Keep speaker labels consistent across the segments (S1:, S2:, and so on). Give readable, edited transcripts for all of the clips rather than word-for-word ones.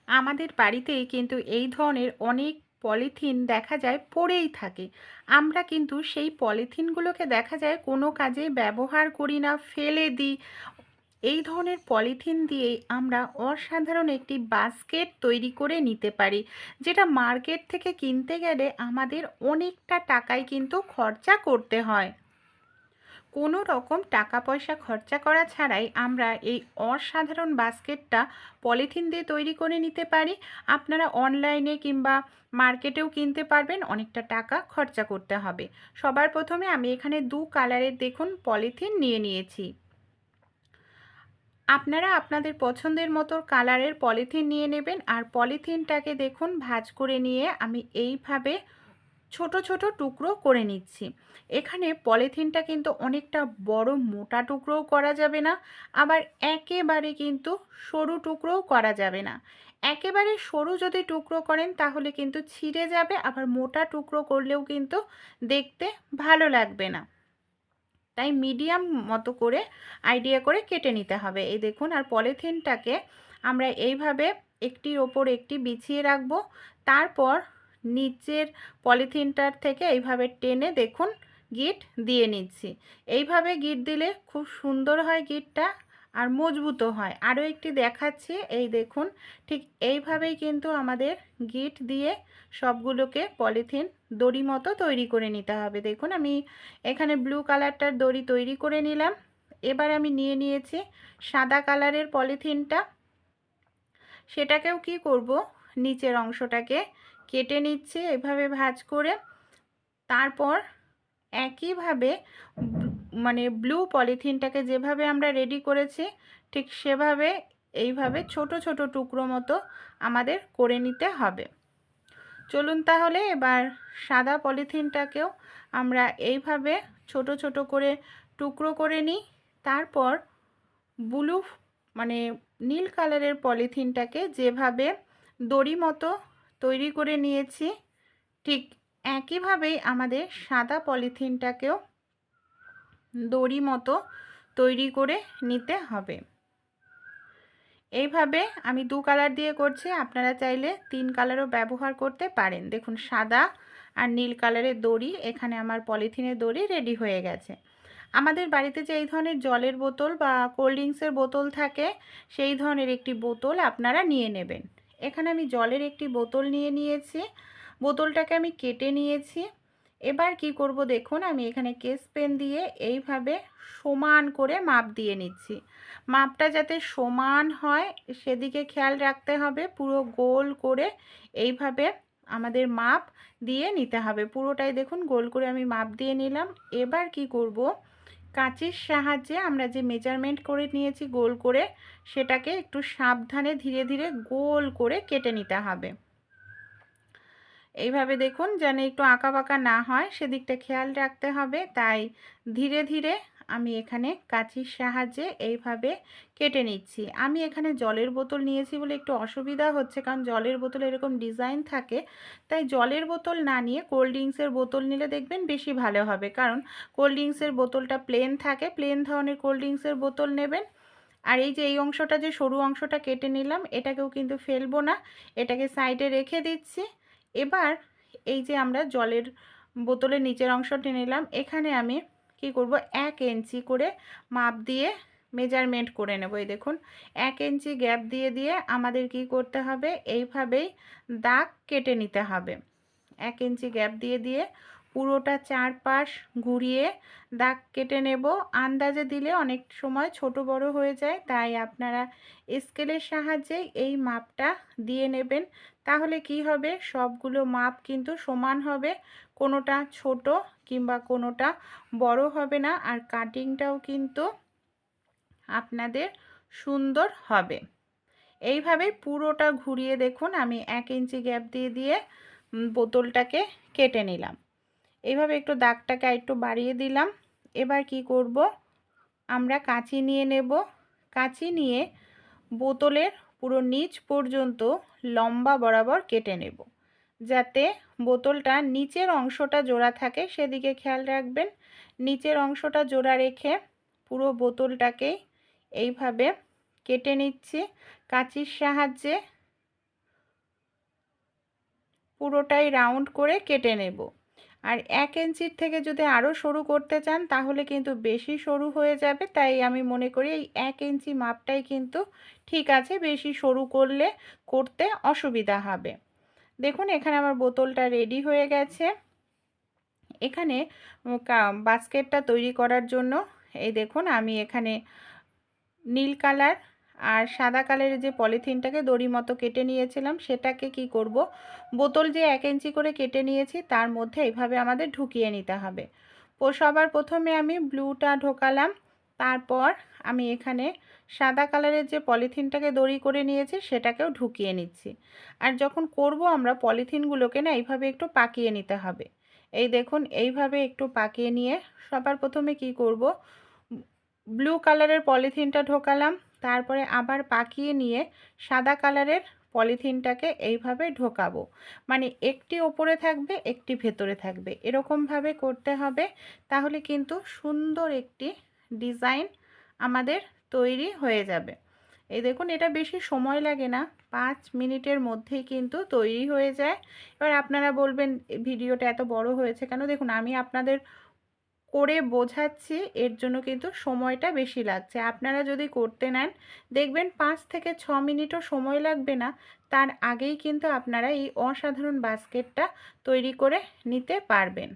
S1: আমাদের বাড়িতেই কিন্তু এই ধরনের অনেক পলিথিন দেখা যায় পড়েই থাকে। আমরা কিন্তু সেই পলিথিনগুলোকে দেখা যায় কোনো কাজে ব্যবহার করি না, ফেলে দিই। এই ধরনের পলিথিন দিয়েই আমরা অসাধারণ একটি বাস্কেট তৈরি করে নিতে পারি, যেটা মার্কেট থেকে কিনতে গেলে আমাদের অনেকটা টাকাই কিন্তু খরচা করতে হয়। কোনো রকম টাকা পয়সা খরচা করা ছাড়াই আমরা এই অসাধারণ বাস্কেটটা পলিথিন দিয়ে তৈরি করে নিতে পারি। আপনারা অনলাইনে কিংবা মার্কেটেও কিনতে পারবেন, অনেকটা টাকা খরচা করতে হবে। সবার প্রথমে আমি এখানে 2 কালারের দেখুন পলিথিন নিয়ে নিয়েছি। আপনারা আপনাদের পছন্দের মতো কালারের পলিথিন নিয়ে নেবেন। আর পলিথিনটাকে দেখুন ভাঁজ করে নিয়ে আমি এইভাবে ছোট ছোট টুকরো করে নিচ্ছি। এখানে পলিথিনটা কিন্তু অনেকটা বড় মোটা টুকরোও করা যাবে না, আবার একেবারে কিন্তু সরু টুকরোও করা যাবে না। একেবারে সরু যদি টুকরো করেন তাহলে কিন্তু ছিঁড়ে যাবে, আবার মোটা টুকরো করলেও কিন্তু দেখতে ভালো লাগবে না। তাই মিডিয়াম মতো করে আইডিয়া করে কেটে নিতে হবে। এই দেখুন, আর পলিথিনটাকে আমরা এইভাবে একটির ওপর একটি বিছিয়ে রাখবো। তারপর নিচের পলিথিনটার থেকে এইভাবে টেনে দেখুন গিঁট দিয়ে নিচ্ছি। এইভাবে গিঁট দিলে খুব সুন্দর হয় গিঁটটা, আর মজবুতও হয়। আরও একটি দেখাচ্ছি, এই দেখুন ঠিক এইভাবেই কিন্তু আমাদের গিঁট দিয়ে সবগুলোকে পলিথিন দড়ি মতো তৈরি করে নিতে হবে। দেখুন আমি এখানে ব্লু কালারটার দড়ি তৈরি করে নিলাম। এবার আমি নিয়ে নিয়েছি সাদা কালারের পলিথিনটা, সেটাকেও কি করব, নিচের অংশটাকে কেটে নিচ্ছি এভাবে ভাঁজ করে। তারপর একইভাবে মানে ব্লু পলিথিনটাকে যেভাবে আমরা রেডি করেছি ঠিক সেভাবে এইভাবে ছোট ছোট টুকরো মতো আমাদের করে নিতে হবে। চলুন তাহলে এবার সাদা পলিথিনটাকেও আমরা এইভাবে ছোট ছোট করে টুকরো করে নিই। তারপর ব্লু মানে নীল কালারের পলিথিনটাকে যেভাবে দড়ি মতো তৈরি করে নিয়েছি ঠিক একইভাবেই আমাদের সাদা পলিথিনটাকেও দড়ি মতো তৈরি করে নিতে হবে। এইভাবে আমি 2 কালার দিয়ে করছি, আপনারা চাইলে 3 কালারও ব্যবহার করতে পারেন। দেখুন সাদা আর নীল কালারের দড়ি, এখানে আমার পলিথিনের দড়ি রেডি হয়ে গেছে। আমাদের বাড়িতে যে এই ধরনের জলের বোতল বা কোল্ড ড্রিঙ্কসের বোতল থাকে, সেই ধরনের একটি বোতল আপনারা নিয়ে নেবেন। এখানে আমি জলের একটি বোতল নিয়ে নিয়েছি, বোতলটাকে আমি কেটে নিয়েছি। এবার কি করব দেখুন, আমি এখানে কেস পেন দিয়ে এইভাবে সমান করে মাপ দিয়ে নিচ্ছি। মাপটা যাতে সমান হয় সেদিকে খেয়াল রাখতে হবে। পুরো গোল করে এইভাবে আমাদের মাপ দিয়ে নিতে হবে। পুরোটাই দেখুন গোল করে আমি মাপ দিয়ে নিলাম। এবার কি করব, কাঁচির সাহায্যে আমরা যে মেজারমেন্ট করে নিয়েছি গোল করে, সেটাকে একটু সাবধানে ধীরে ধীরে গোল করে কেটে নিতে হবে। এইভাবে দেখুন যেন একটু আঁকা বাঁকা না হয় সেদিকটা খেয়াল রাখতে হবে। তাই ধীরে ধীরে আমি এখানে কাঁচির সাহায্যে এইভাবে কেটে নিচ্ছি। আমি এখানে জলের বোতল নিয়েছি বলে একটু অসুবিধা হচ্ছে, কারণ জলের বোতল এরকম ডিজাইন থাকে। তাই জলের বোতল না নিয়ে কোল্ড ড্রিঙ্কসের বোতল নিলে দেখবেন বেশি ভালো হবে, কারণ কোল্ড ড্রিঙ্কসের বোতলটা প্লেন থাকে। প্লেন ধরনের কোল্ড ড্রিঙ্কসের বোতল নেবেন। আর এই যে এই অংশটা, যে সরু অংশটা কেটে নিলাম, এটাকেও কিন্তু ফেলবো না, এটাকে সাইডে রেখে দিচ্ছি। এবার এই যে আমরা জলের বোতলের নিচের অংশটি নিলাম, এখানে আমি কি করব, 1 ইঞ্চি করে মাপ দিয়ে মেজারমেন্ট করে নেব। এই দেখুন 1 ইঞ্চি গ্যাপ দিয়ে দিয়ে আমাদের কি করতে হবে, এইভাবেই দাগ কেটে নিতে হবে। 1 ইঞ্চি গ্যাপ দিয়ে দিয়ে পুরোটা চারপাশ ঘুরিয়ে দাগ কেটে নেব। আন্দাজে দিলে অনেক সময় ছোট বড় হয়ে যায়, তাই আপনারা স্কেলের সাহায্যে এই মাপটা দিয়ে নেবেন। তাহলে কি হবে, সবগুলো মাপ কিন্তু সমান হবে, কোনোটা ছোট কিংবা কোনোটা বড় হবে না, আর কাটিংটাও কিন্তু আপনাদের সুন্দর হবে। এইভাবে পুরোটা ঘুরিয়ে দেখুন আমি 1 ইঞ্চি গ্যাপ দিয়ে দিয়ে বোতলটাকে কেটে নিলাম। এইভাবে একটু দাগটাকে একটু বাড়িয়ে দিলাম। এবার কি করব, আমরা কাঁচি নিয়ে নেব। কাঁচি নিয়ে বোতলের পুরো নিচ পর্যন্ত লম্বা বরাবর কেটে নেব, যাতে বোতলটা নিচের অংশটা জোড়া থাকে সেদিকে খেয়াল রাখবেন। নিচের অংশটা জোড়া রেখে পুরো বোতলটাকেই এইভাবে কেটে নিচ্ছি কাঁচির সাহায্যে। পুরোটাই রাউন্ড করে কেটে নেব। আর 1 ইঞ্চির থেকে যদি আরও সরু করতে চান তাহলে কিন্তু বেশি সরু হয়ে যাবে, তাই আমি মনে করি এই 1 ইঞ্চি মাপটাই কিন্তু ঠিক আছে, বেশি সরু করলে করতে অসুবিধা হবে। দেখুন এখানে আমার বোতলটা রেডি হয়ে গেছে। এখানে বাস্কেটটা তৈরি করার জন্য এই দেখুন আমি এখানে নীল কালার আর সাদা কালারের যে পলিথিনটাকে দড়ি মতো কেটে নিয়েছিলাম সেটাকে কি করব, বোতল যে 1 ইঞ্চি করে কেটে নিয়েছি তার মধ্যে এইভাবে আমাদের ঢুকিয়ে নিতে হবে। সবার প্রথমে আমি ব্লুটা ঢোকালাম, তারপর আমি এখানে সাদা কালারের যে পলিথিনটাকে দড়ি করে নিয়েছি সেটাকেও ঢুকিয়ে নিচ্ছি। আর যখন করব আমরা পলিথিনগুলোকে না এইভাবে একটু পাকিয়ে নিতে হবে। এই দেখুন এইভাবে একটু পাকিয়ে নিয়ে সবার প্রথমে কি করব, ব্লু কালারের পলিথিনটা ঢোকালাম, তারপরে আবার পাকিয়ে নিয়ে সাদা কালারের পলিথিনটাকে এইভাবে ঢোকাবো, মানে একটি ওপরে থাকবে একটি ভেতরে থাকবে, এরকমভাবে করতে হবে। তাহলে কিন্তু সুন্দর একটি ডিজাইন আমাদের তৈরি হয়ে যাবে। এই দেখুন এটা বেশি সময় লাগে না, 5 মিনিটের মধ্যেই কিন্তু তৈরি হয়ে যায়। এবার আপনারা বলবেন ভিডিওটা এত বড় হয়েছে কেন, দেখুন আমি আপনাদের করে বোঝাচ্ছি এর জন্য কিন্তু সময়টা বেশি লাগছে। আপনারা যদি করতে নেন দেখবেন 5 থেকে 6 মিনিটও সময় লাগবে না, তার আগেই কিন্তু আপনারা এই অসাধারণ বাস্কেটটা তৈরি করে নিতে পারবেন।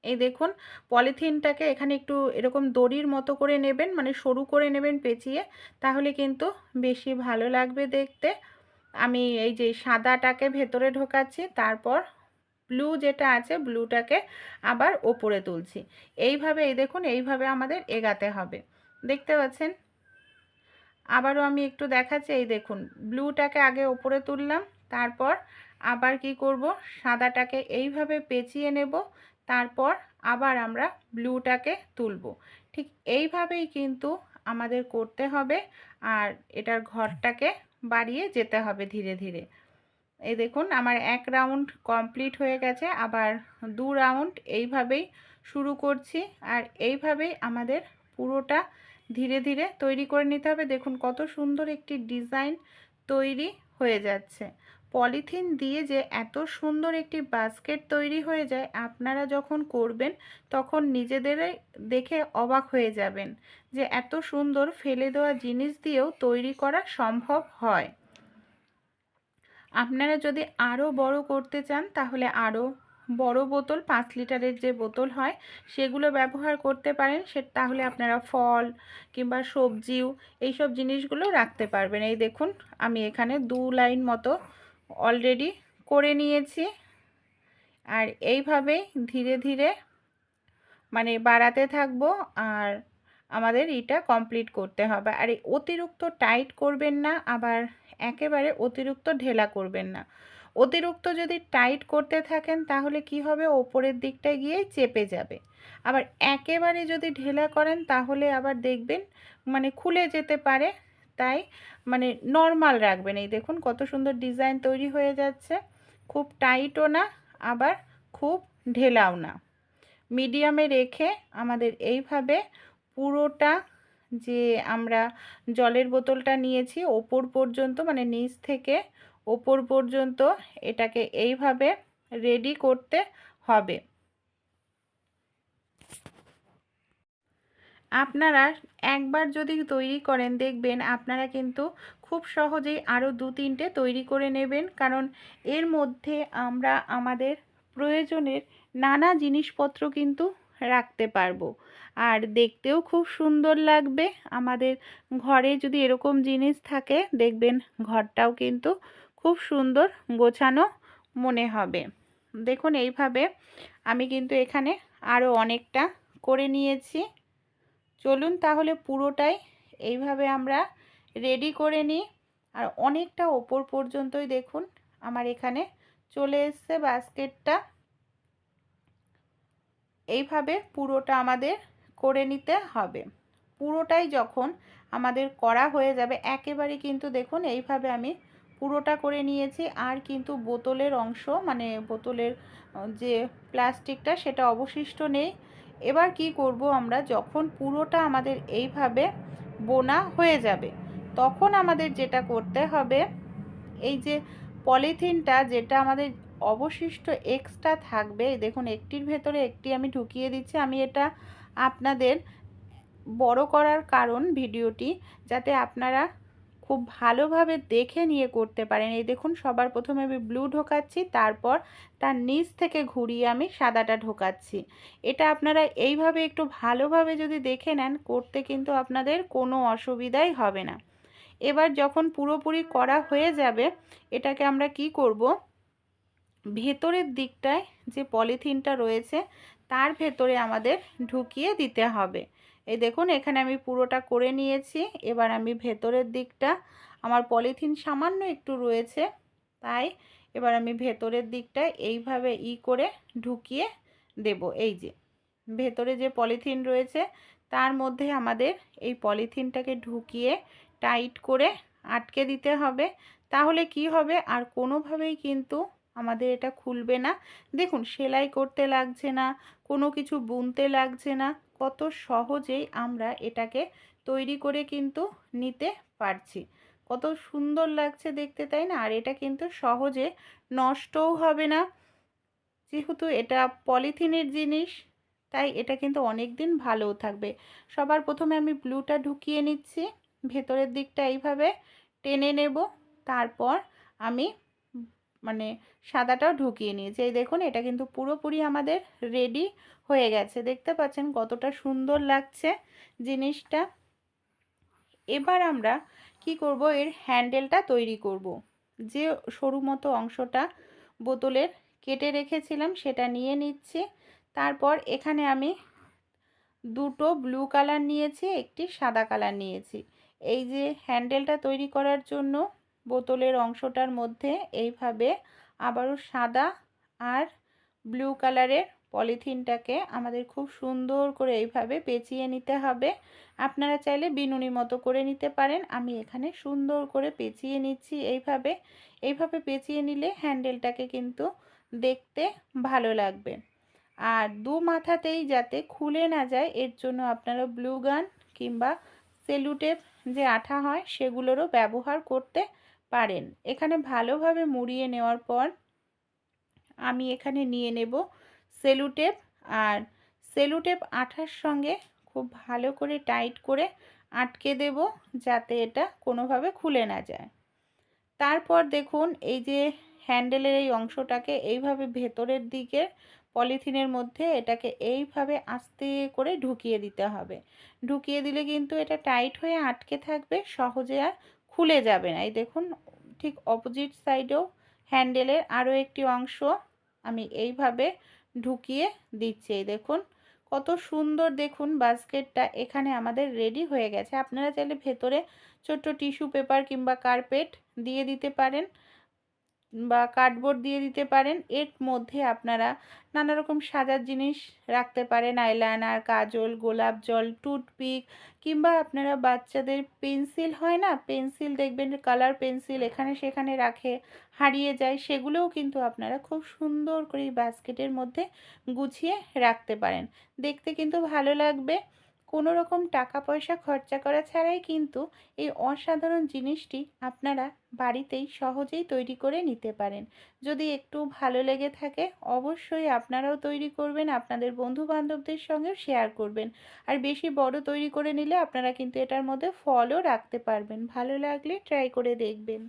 S1: এই দেখুন পলিথিনটাকে এখানে একটু এরকম দড়ির মতো করে নেবেন, মানে সরু করে নেবেন পেঁচিয়ে, তাহলে কিন্তু বেশি ভালো লাগবে দেখতে। আমি এই যে সাদাটাকে ভেতরে ঢোকাচ্ছি, তারপর ব্লু যেটা আছে ব্লুটাকে আবার ওপরে তুলছি। এইভাবে এই দেখুন এইভাবে আমাদের এগাতে হবে, দেখতে পাচ্ছেন। আবারও আমি একটু দেখাচ্ছি, এই দেখুন ব্লুটাকে আগে ওপরে তুললাম, তারপর আবার কি করব, সাদাটাকে এইভাবে পেঁচিয়ে নেব, তারপর আবার আমরা ব্লুটাকে তুলব। ঠিক এইভাবেই কিন্তু আমাদের করতে হবে, আর এটার ঘরটাকে বাড়িয়ে যেতে হবে ধীরে ধীরে। এই দেখুন আমার 1 রাউন্ড কমপ্লিট হয়ে গেছে, আবার 2 রাউন্ড এইভাবেই শুরু করছি। আর এইভাবেই আমাদের পুরোটা ধীরে ধীরে তৈরি করে নিতে হবে। দেখুন কত সুন্দর একটি ডিজাইন তৈরি হয়ে যাচ্ছে। পলিথিন দিয়ে যে এত সুন্দর একটি বাস্কেট তৈরি হয়ে যায়, আপনারা যখন করবেন তখন নিজেদেরই দেখে অবাক হয়ে যাবেন যে এত সুন্দর ফেলে দেওয়া জিনিস দিয়েও তৈরি করা সম্ভব হয়। আপনারা যদি আরও বড় করতে চান তাহলে আরও বড় বোতল, 5 লিটারের যে বোতল হয় সেগুলো ব্যবহার করতে পারেন। তাহলে আপনারা ফল কিংবা সবজিও এইসব জিনিসগুলো রাখতে পারবেন। এই দেখুন আমি এখানে 2 লাইন মতো অলরেডি করে নিয়েছি। আর এইভাবেই ধীরে ধীরে মানে বাড়াতে থাকবো, আর আমাদের এটা কমপ্লিট করতে হবে। আর এই অতিরিক্ত টাইট করবেন না, আবার একেবারে অতিরিক্ত ঢেলা করবেন না। অতিরিক্ত যদি টাইট করতে থাকেন তাহলে কি হবে, ওপরের দিকটায় গিয়ে চেপে যাবে। আবার একেবারে যদি ঢেলা করেন তাহলে আবার দেখবেন মানে খুলে যেতে পারে, তাই মানে নর্মাল রাখবেন। এই দেখুন কত সুন্দর ডিজাইন তৈরি হয়ে যাচ্ছে, খুব টাইটও না আবার খুব ঢেলাও না, মিডিয়ামে রেখে আমাদের এইভাবে পুরোটা যে আমরা জলের বোতলটা নিয়েছি ওপর পর্যন্ত, মানে নিচ থেকে ওপর পর্যন্ত এটাকে এইভাবে রেডি করতে হবে। আপনারা একবার যদি তৈরি করেন দেখবেন আপনারা কিন্তু খুব সহজেই আরও 2-3টে তৈরি করে নেবেন, কারণ এর মধ্যে আমরা আমাদের প্রয়োজনের নানা জিনিসপত্র কিন্তু রাখতে পারবো, আর দেখতেও খুব সুন্দর লাগবে। আমাদের ঘরে যদি এরকম জিনিস থাকে দেখবেন ঘরটাও কিন্তু খুব সুন্দর গোছানো মনে হবে। দেখুন এইভাবে আমি কিন্তু এখানে আরও অনেকটা করে নিয়েছি। চলুন তাহলে পুরোটাই এইভাবে আমরা রেডি করে নিই। আর অনেকটা ওপর পর্যন্তই দেখুন আমার এখানে চলে এসছে বাস্কেটটা। এইভাবে পুরোটা আমাদের করে নিতে হবে। পুরোটাই যখন আমাদের করা হয়ে যাবে একেবারে কিন্তু দেখুন এইভাবে আমি পুরোটা করে নিয়েছি, আর কিন্তু বোতলের অংশ মানে বোতলের যে প্লাস্টিকটা সেটা অবশিষ্ট নেই। এবার কি করব, আমরা যখন পুরোটা আমাদের এইভাবে বোনা হয়ে যাবে তখন আমাদের যেটা করতে হবে, এই যে পলিথিনটা যেটা আমাদের অবশিষ্ট এক্সট্রা থাকবে, এই দেখুন একটির ভেতরে একটি আমি ঢুকিয়ে দিচ্ছি। আমি এটা আপনাদের বড় করার কারণ ভিডিওটি, যাতে আপনারা খুব ভালোভাবে দেখে নিয়ে করতে পারেন। এই দেখুন সবার প্রথমে আমি ব্লু ঢোকাচ্ছি, তারপর তার নিচ থেকে ঘুরিয়ে আমি সাদাটা ঢোকাচ্ছি। এটা আপনারা এইভাবে একটু ভালোভাবে যদি দেখে নেন, করতে কিন্তু আপনাদের কোনো অসুবিধাই হবে না। এবার যখন পুরোপুরি করা হয়ে যাবে, এটাকে আমরা কি করব, ভেতরের দিকটায় যে পলিথিনটা রয়েছে তার ভেতরে আমাদের ঢুকিয়ে দিতে হবে। এই দেখুন এখানে আমি পুরোটা করে নিয়েছি। এবার আমি ভেতরের দিকটা, আমার পলিথিন সামান্য একটু রয়েছে, তাই এবার আমি ভেতরের দিকটা এইভাবে করে ঢুকিয়ে দেব। এই যে ভেতরে যে পলিথিন রয়েছে তার মধ্যে আমাদের এই পলিথিনটাকে ঢুকিয়ে টাইট করে আটকে দিতে হবে। তাহলে কি হবে, আর কোনোভাবেই কিন্তু আমাদের এটা খুলবে না। দেখুন সেলাই করতে লাগছে না, কোনো কিছু বুনতে লাগছে না, কত সহজেই আমরা এটাকে তৈরি করে কিন্তু নিতে পারছি। কত সুন্দর লাগছে দেখতে, তাই না? আর এটা কিন্তু সহজে নষ্টও হবে না, যেহেতু এটা পলিথিনের জিনিস, তাই এটা কিন্তু অনেক দিন ভালোও থাকবে। সবার প্রথমে আমি ব্লুটা ঢুকিয়ে নিচ্ছি, ভেতরের দিকটা এইভাবে টেনে নেব, তারপর আমি মানে সাদাটাও ঢুকিয়ে নিয়েছি। এই দেখুন এটা কিন্তু পুরোপুরি আমাদের রেডি হয়ে গেছে। দেখতে পাচ্ছেন কতটা সুন্দর লাগছে জিনিসটা। এবার আমরা কি করব, এর হ্যান্ডেলটা তৈরি করব। যে সরু মতো অংশটা বোতলের কেটে রেখেছিলাম সেটা নিয়ে নিচ্ছি। তারপর এখানে আমি দুটো ব্লু কালার নিয়েছি, একটি সাদা কালার নিয়েছি। এই যে হ্যান্ডেলটা তৈরি করার জন্য বোতলের অংশটার মধ্যে এইভাবে আবারও সাদা আর ব্লু কালারের পলিথিনটাকে আমাদের খুব সুন্দর করে এইভাবে পেঁচিয়ে নিতে হবে। আপনারা চাইলে বিনুনি মতো করে নিতে পারেন, আমি এখানে সুন্দর করে পেঁচিয়ে নিচ্ছি। এইভাবে এইভাবে পেঁচিয়ে নিলে হ্যান্ডেলটাকে কিন্তু দেখতে ভালো লাগবে। আর দু মাথাতেই যাতে খুলে না যায়, এর জন্য আপনারা ব্লু গান কিংবা সেলুটেপ যে আঠা হয় সেগুলোরও ব্যবহার করতে পারেন। এখানে ভালোভাবে মুড়িয়ে নেওয়ার পর আমি এখানে নিয়ে নেব সেলুটেপ, আর সেলুটেপ আঠার সঙ্গে খুব ভালো করে টাইট করে আটকে দেব, যাতে এটা কোনোভাবে খুলে না যায়। তারপর দেখুন এই যে হ্যান্ডেলের এই অংশটাকে এইভাবে ভেতরের দিকে পলিথিনের মধ্যে এটাকে এইভাবে আস্তে করে ঢুকিয়ে দিতে হবে। ঢুকিয়ে দিলে কিন্তু এটা টাইট হয়ে আটকে থাকবে, সহজে আর খুলে যাবে না। এই দেখুন ঠিক অপোজিট সাইডেও হ্যান্ডেলের আরও একটি অংশ আমি এইভাবে ঢুকিয়ে দিচ্ছি। এই দেখুন কত সুন্দর, দেখুন বাস্কেটটা এখানে আমাদের রেডি হয়ে গেছে। আপনারা চাইলে ভেতরে ছোট্ট টিস্যু পেপার কিংবা কার্পেট দিয়ে দিতে পারেন বা কার্ডবোর্ড দিয়ে দিতে পারেন। এর মধ্যে আপনারা নানা রকম সাজার জিনিস রাখতে পারেন, আইলাইনার, কাজল, গোলাপ জল, টুথপিক, কিংবা আপনারা বাচ্চাদের পেন্সিল হয় না, পেন্সিল দেখবেন কালার পেন্সিল এখানে সেখানে রাখে, হারিয়ে যায়, সেগুলোও কিন্তু আপনারা খুব সুন্দর করে এই বাস্কেটের মধ্যে গুছিয়ে রাখতে পারেন। দেখতে কিন্তু ভালো লাগবে। কোনো রকম টাকা পয়সা খরচা করা ছাড়াই কিন্তু এই অসাধারণ জিনিসটি আপনারা বাড়িতেই সহজেই তৈরি করে নিতে পারেন। যদি একটু ভালো লেগে থাকে অবশ্যই আপনারাও তৈরি করবেন, আপনাদের বন্ধু বান্ধবদের সঙ্গেও শেয়ার করবেন। আর বেশি বড় তৈরি করে নিলে আপনারা কিন্তু এটার মধ্যে ফলও রাখতে পারবেন। ভালো লাগলে ট্রাই করে দেখবেন।